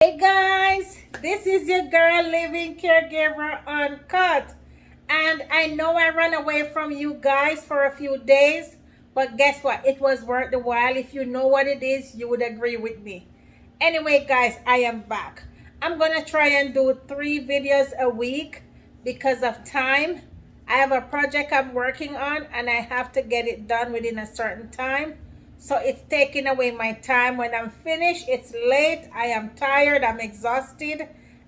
Hey guys, this is your girl Living Caregiver Uncut. And I know I ran away from you guys for a few days, but guess what? It was worth the while. If you know what it is, you would agree with me. Anyway, guys, I am back. I'm going to try and do 3 videos a week because of time. I have a project I'm working on and I have to get it done within a certain time. So it's taking away my time. When I'm finished, it's late. I am tired. I'm exhausted.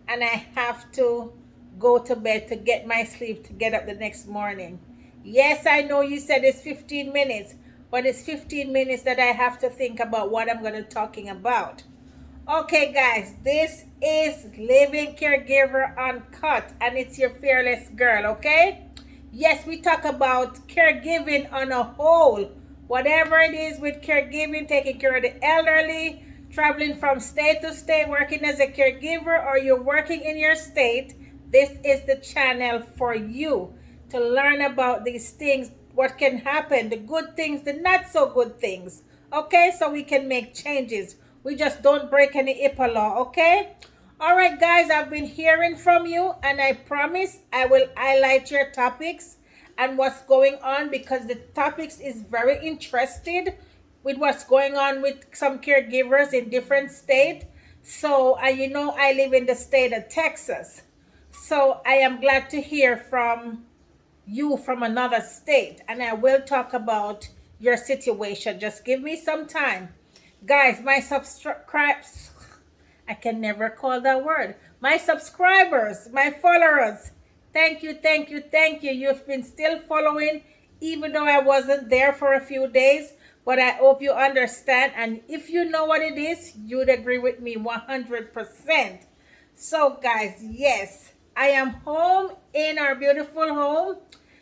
And I have to go to bed to get my sleep to get up the next morning. Yes, I know you said it's 15 minutes, but it's 15 minutes that I have to think about what I'm going to talking about. Okay, guys, this is Living Caregiver Uncut, and it's your fearless girl, okay? Yes, we talk about caregiving on a whole. Whatever it is with caregiving, taking care of the elderly, traveling from state to state, working as a caregiver, or you're working in your state, this is the channel for you to learn about these things, what can happen, the good things, the not so good things. Okay, so we can make changes. We just don't break any HIPAA law, okay? All right, guys, I've been hearing from you, and I promise I will highlight your topics and what's going on because the topics is very interested with what's going on with some caregivers in different states. So, you know, I live in the state of Texas. So I am glad to hear from you from another state, and I will talk about your situation. Just give me some time. Guys, my subscribers, I can never call that word. My subscribers, my followers, thank you, thank you, thank you. You've been still following, even though I wasn't there for a few days. But I hope you understand. And if you know what it is, you'd agree with me 100%. So, guys, yes, I am home in our beautiful home.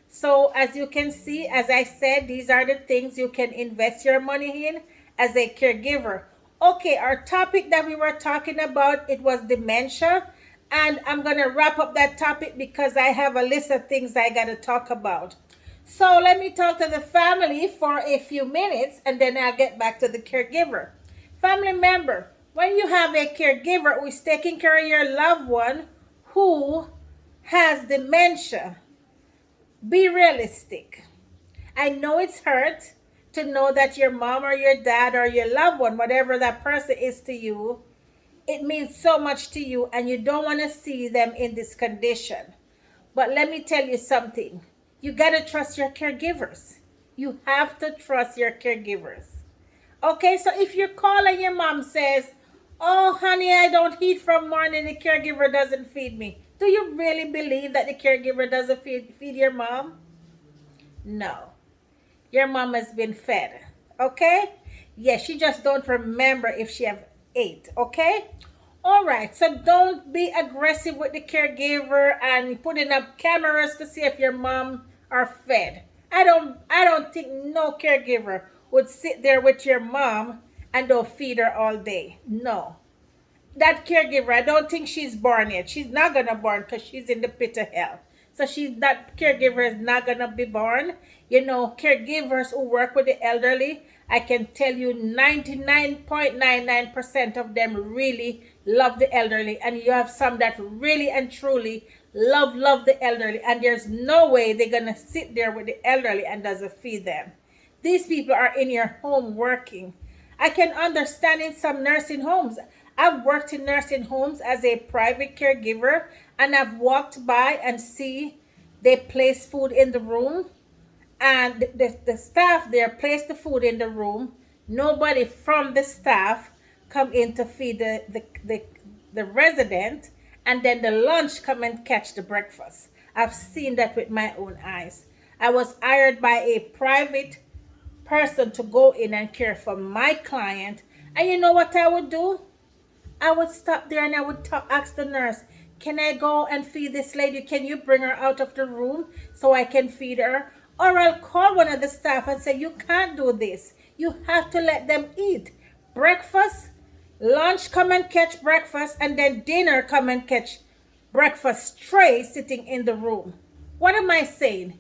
So, as you can see, as I said, these are the things you can invest your money in as a caregiver. Okay, our topic that we were talking about, it was dementia. And I'm going to wrap up that topic because I have a list of things I got to talk about. So let me talk to the family for a few minutes and then I'll get back to the caregiver. Family member, when you have a caregiver who is taking care of your loved one who has dementia, be realistic. I know it's hurt to know that your mom or your dad or your loved one, whatever that person is to you, it means so much to you and you don't want to see them in this condition. But let me tell you something. You got to trust your caregivers. You have to trust your caregivers. Okay, so if you call and your mom says, "Oh, honey, I don't eat from morning, the caregiver doesn't feed me." Do you really believe that the caregiver doesn't feed your mom? No. Your mom has been fed. Okay? Yes, she just don't remember if she have ate. Okay? All right, so don't be aggressive with the caregiver and putting up cameras to see if your mom are fed. I don't think no caregiver would sit there with your mom and don't feed her all day. No. That caregiver, I don't think she's born yet. She's not gonna born because she's in the pit of hell. So that caregiver is not gonna be born. You know, caregivers who work with the elderly, I can tell you 99.99% of them really love the elderly. And you have some that really and truly love the elderly. And there's no way they're gonna sit there with the elderly and doesn't feed them. These people are in your home working. I can understand in some nursing homes. I've worked in nursing homes as a private caregiver and I've walked by and see they place food in the room and the staff there place the food in the room. Nobody from the staff come in to feed the resident, and then the lunch come and catch the breakfast. I've seen that with my own eyes. I was hired by a private person to go in and care for my client, and you know what I would do? I would stop there and I would ask the nurse, "Can I go and feed this lady? Can you bring her out of the room so I can feed her?" Or I'll call one of the staff and say, "You can't do this. You have to let them eat. Breakfast, lunch, come and catch breakfast, and then dinner, come and catch breakfast tray sitting in the room." What am I saying?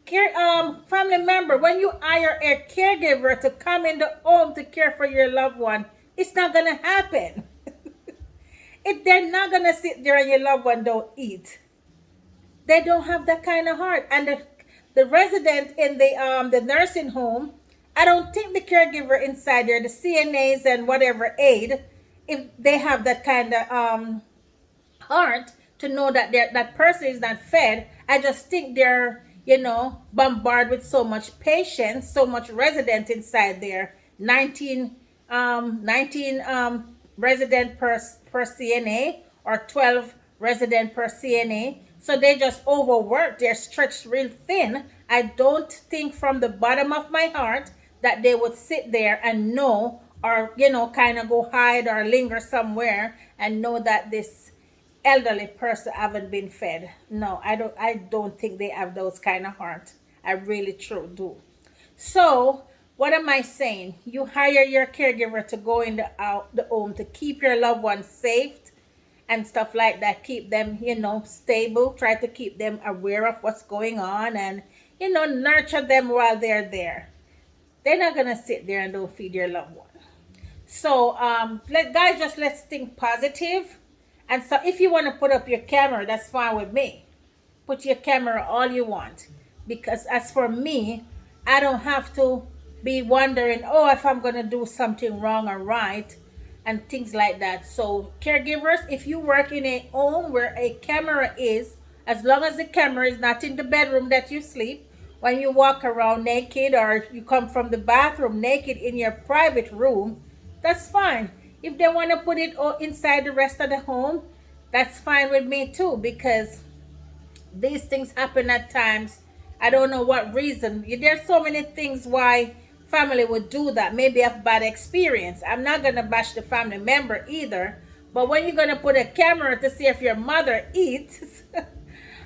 Family member, when you hire a caregiver to come in the home to care for your loved one, it's not gonna happen. They're not gonna sit there and your loved one don't eat. They don't have that kind of heart. And the resident in the nursing home, I don't think the caregiver inside there, the CNAs and whatever aid, if they have that kind of heart to know that that person is not fed. I just think they're, bombarded with so much patients, so much resident inside there. 19 resident per CNA, or 12 resident per CNA. So they just overwork. They're stretched real thin. I don't think from the bottom of my heart that they would sit there and know, or kind of go hide or linger somewhere and know that this elderly person haven't been fed. No, I don't think they have those kind of heart. I really true do. So what am I saying? You hire your caregiver to go in the home to keep your loved ones safe and stuff like that. Keep them, stable. Try to keep them aware of what's going on, and nurture them while they're there. They're not gonna sit there and don't feed your loved one. So let's think positive. And so if you want to put up your camera, that's fine with me. Put your camera all you want. Because as for me, I don't have to be wondering, oh, if I'm going to do something wrong or right and things like that. So caregivers, if you work in a home where a camera is, as long as the camera is not in the bedroom that you sleep, when you walk around naked or you come from the bathroom naked in your private room, that's fine. If they want to put it inside the rest of the home, that's fine with me too, because these things happen at times. I don't know what reason. There's so many things why family would do that. Maybe a bad experience. I'm not going to bash the family member either. But when you're going to put a camera to see if your mother eats,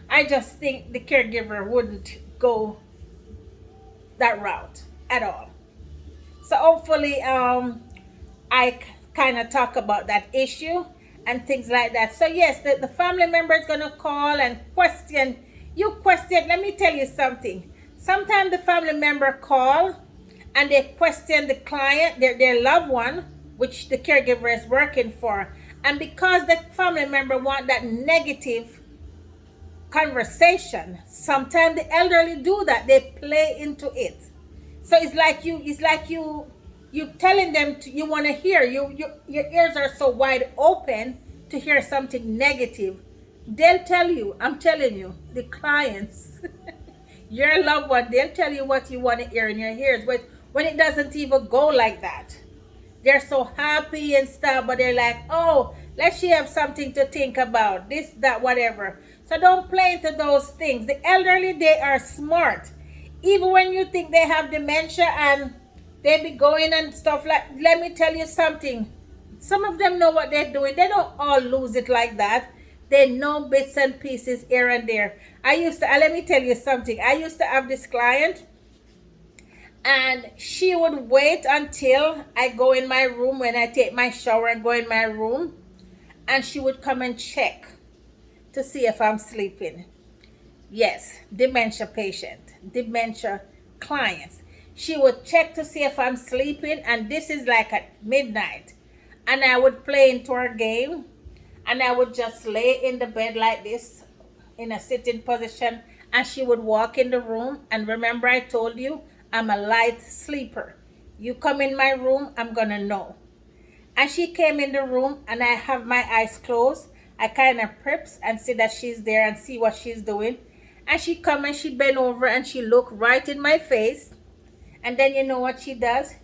I just think the caregiver wouldn't go that route at all. So hopefully I kind of talk about that issue and things like that. So yes, the family member is going to call and question. Let me tell you something. Sometimes the family member call and they question the client, their loved one, which the caregiver is working for. And because the family member want that negative conversation, sometimes the elderly do that. They play into it. So it's like you telling them you want to hear. Your ears are so wide open to hear something negative. They'll tell you, I'm telling you, the clients, your loved one, they'll tell you what you want to hear in your ears. But when it doesn't even go like that, they're so happy and stuff, but they're like, oh, let she have something to think about, this, that, whatever. So don't play into those things. The elderly, they are smart. Even when you think they have dementia and they be going and stuff, like, let me tell you something. Some of them know what they're doing. They don't all lose it like that. They know bits and pieces here and there. Let me tell you something. I used to have this client, and she would wait until I go in my room when I take my shower and go in my room, and she would come and check to see if I'm sleeping. Yes, dementia patient, dementia clients. She would check to see if I'm sleeping, and this is like at midnight. And I would play into her game, and I would just lay in the bed like this in a sitting position, and she would walk in the room. And remember, I told you I'm a light sleeper. You come in my room, I'm gonna know. And she came in the room, and I have my eyes closed. I kind of preps and see that she's there and see what she's doing. And she come and she bend over and she look right in my face. And then you know what she does?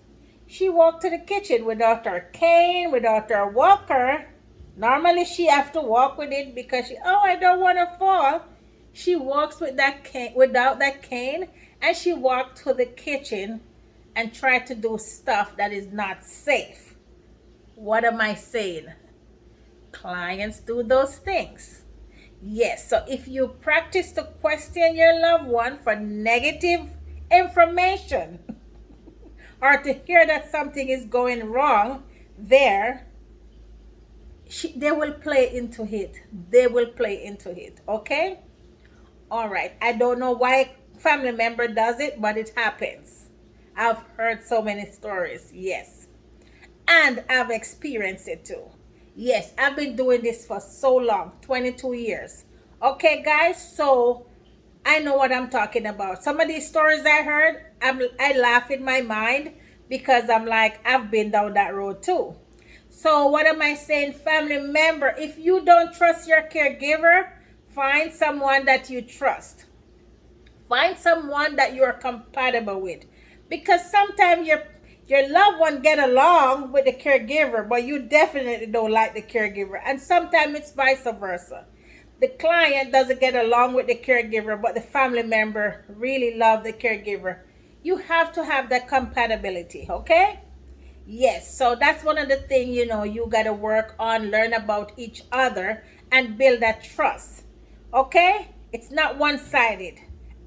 She walked to the kitchen without her cane, without her walker. Normally she have to walk with it because I don't want to fall. She walks with that cane, without that cane, and she walked to the kitchen and tried to do stuff that is not safe. What am I saying? Clients do those things. Yes, so if you practice to question your loved one for negative information or to hear that something is going wrong there, they will play into it. They will play into it, okay? All right. I don't know why family member does it, but it happens. I've heard so many stories, yes. And I've experienced it too. Yes, I've been doing this for so long, 22 years. Okay, guys, so I know what I'm talking about. Some of these stories I heard, I laugh in my mind because I'm like, I've been down that road too. So what am I saying? Family member, if you don't trust your caregiver, find someone that you trust. Find someone that you're compatible with. Because sometimes your loved one get along with the caregiver, but you definitely don't like the caregiver. And sometimes it's vice versa. The client doesn't get along with the caregiver, but the family member really love the caregiver. You have to have that compatibility, okay? Yes, so that's one of the things, you got to work on, learn about each other and build that trust. Okay? It's not one-sided.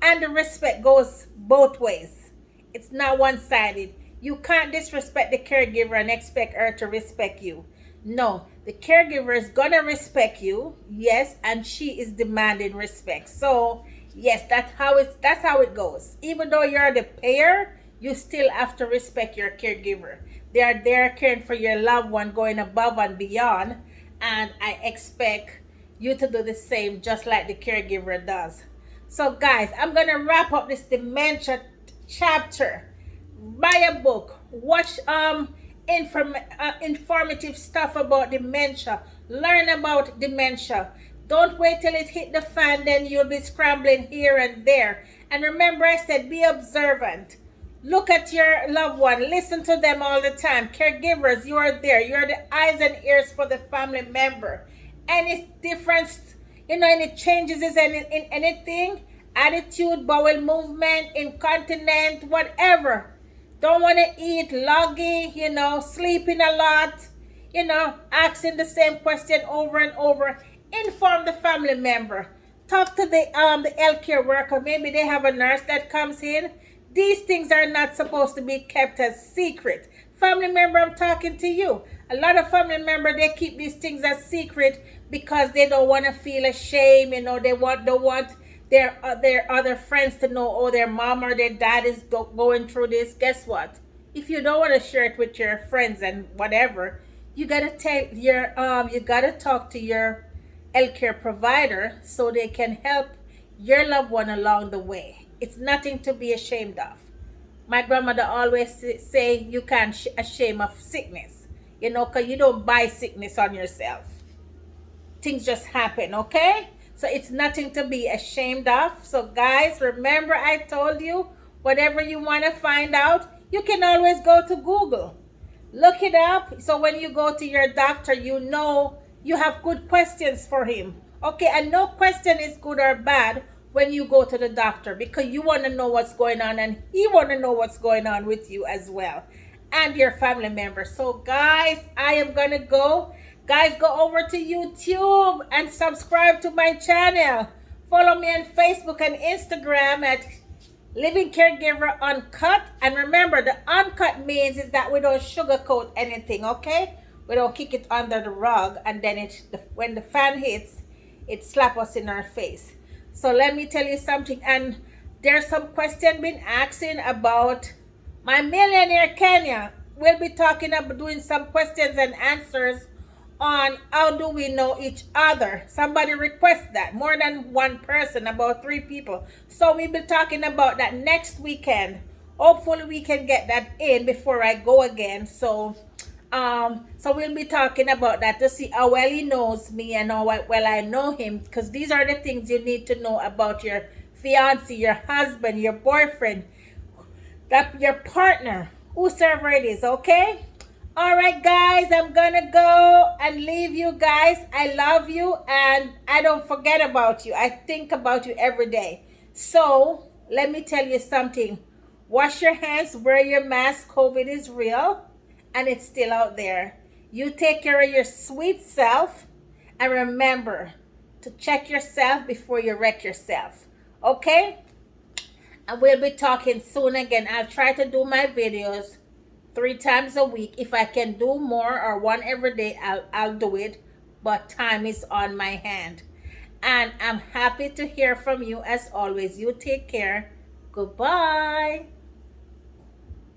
And the respect goes both ways. It's not one-sided. You can't disrespect the caregiver and expect her to respect you. No, the caregiver is gonna respect you, yes, and she is demanding respect. So, yes, that's how it goes. Even though you're the payer, you still have to respect your caregiver. They are there caring for your loved one, going above and beyond, and I expect you to do the same just like the caregiver does. So guys, I'm gonna wrap up this dementia chapter. Buy a book, watch informative stuff about dementia, learn about dementia. Don't wait till it hit the fan, then you'll be scrambling here and there. And remember, I said be observant. Look at your loved one, listen to them all the time. Caregivers, you are there, you're the eyes and ears for the family member. Any difference, any changes is in anything, attitude, bowel movement, incontinent, whatever. Don't want to eat, loggy, sleeping a lot, asking the same question over and over. Inform the family member. Talk to the healthcare worker. Maybe they have a nurse that comes in. These things are not supposed to be kept as secret. Family member, I'm talking to you. A lot of family member, they keep these things as secret because they don't want to feel ashamed. Don't want their other friends to know, oh, their mom or their dad is going through this. Guess what? If you don't want to share it with your friends and whatever, you gotta you gotta talk to your healthcare provider so they can help your loved one along the way. It's nothing to be ashamed of. My grandmother always say you can't ashamed of sickness, because you don't buy sickness on yourself. Things just happen, okay? So it's nothing to be ashamed of. So guys, remember I told you, whatever you want to find out, you can always go to Google. Look it up. So when you go to your doctor, you have good questions for him. Okay, and no question is good or bad when you go to the doctor, because you want to know what's going on and he want to know what's going on with you as well, and your family members. So guys, I am gonna go. Guys, go over to YouTube and subscribe to my channel. Follow me on Facebook and Instagram at Living Caregiver Uncut. And remember, the uncut means is that we don't sugarcoat anything, okay? We don't kick it under the rug and then when the fan hits, it slaps us in our face. So let me tell you something. And there's some question been asking about my millionaire Kenya. We'll be talking about doing some questions and answers on how do we know each other. Somebody request that, more than one person, about 3 people. So we'll be talking about that next weekend. Hopefully we can get that in before I go again. So we'll be talking about that to see how well he knows me and how well I know him, because these are the things you need to know about your fiance, your husband, your boyfriend, that your partner, whosoever it is, okay? All right, guys, I'm gonna go and leave you guys. I love you and I don't forget about you. I think about you every day. So let me tell you something. Wash your hands, wear your mask. COVID is real and it's still out there. You take care of your sweet self, and remember to check yourself before you wreck yourself. Okay? And we'll be talking soon again. I'll try to do my videos 3 times a week. If I can do more or one every day, I'll do it. But time is on my hand. And I'm happy to hear from you as always. You take care. Goodbye.